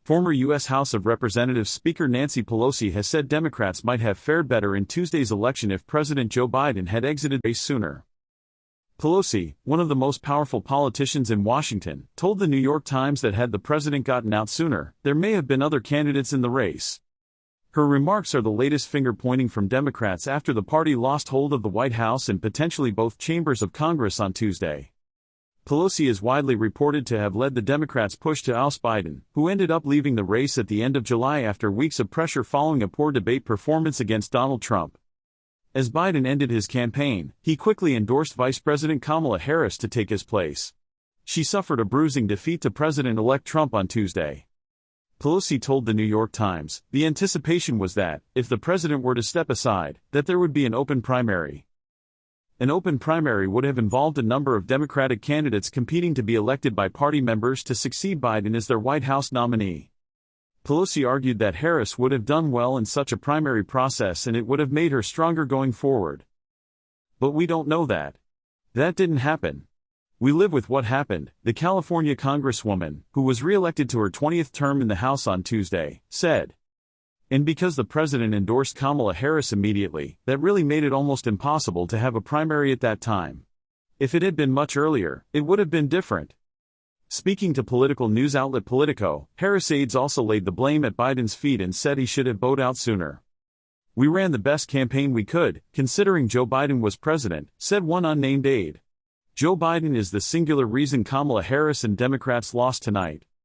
Former U.S. House of Representatives Speaker Nancy Pelosi has said Democrats might have fared better in Tuesday's election if President Joe Biden had exited the race sooner. Pelosi, one of the most powerful politicians in Washington, told the New York Times that had the president gotten out sooner, there may have been other candidates in the race. Her remarks are the latest finger-pointing from Democrats after the party lost hold of the White House and potentially both chambers of Congress on Tuesday. Pelosi is widely reported to have led the Democrats' push to oust Biden, who ended up leaving the race at the end of July after weeks of pressure following a poor debate performance against Donald Trump. As Biden ended his campaign, he quickly endorsed Vice President Kamala Harris to take his place. She suffered a bruising defeat to President-elect Trump on Tuesday. Pelosi told the New York Times, the anticipation was that, if the president were to step aside, that there would be an open primary. An open primary would have involved a number of Democratic candidates competing to be elected by party members to succeed Biden as their White House nominee. Pelosi argued that Harris would have done well in such a primary process and it would have made her stronger going forward. But we don't know that. That didn't happen. We live with what happened, the California Congresswoman, who was re-elected to her 20th term in the House on Tuesday, said. And because the president endorsed Kamala Harris immediately, that really made it almost impossible to have a primary at that time. If it had been much earlier, it would have been different. Speaking to political news outlet Politico, Harris aides also laid the blame at Biden's feet and said he should have bowed out sooner. We ran the best campaign we could, considering Joe Biden was president, said one unnamed aide. Joe Biden is the singular reason Kamala Harris and Democrats lost tonight.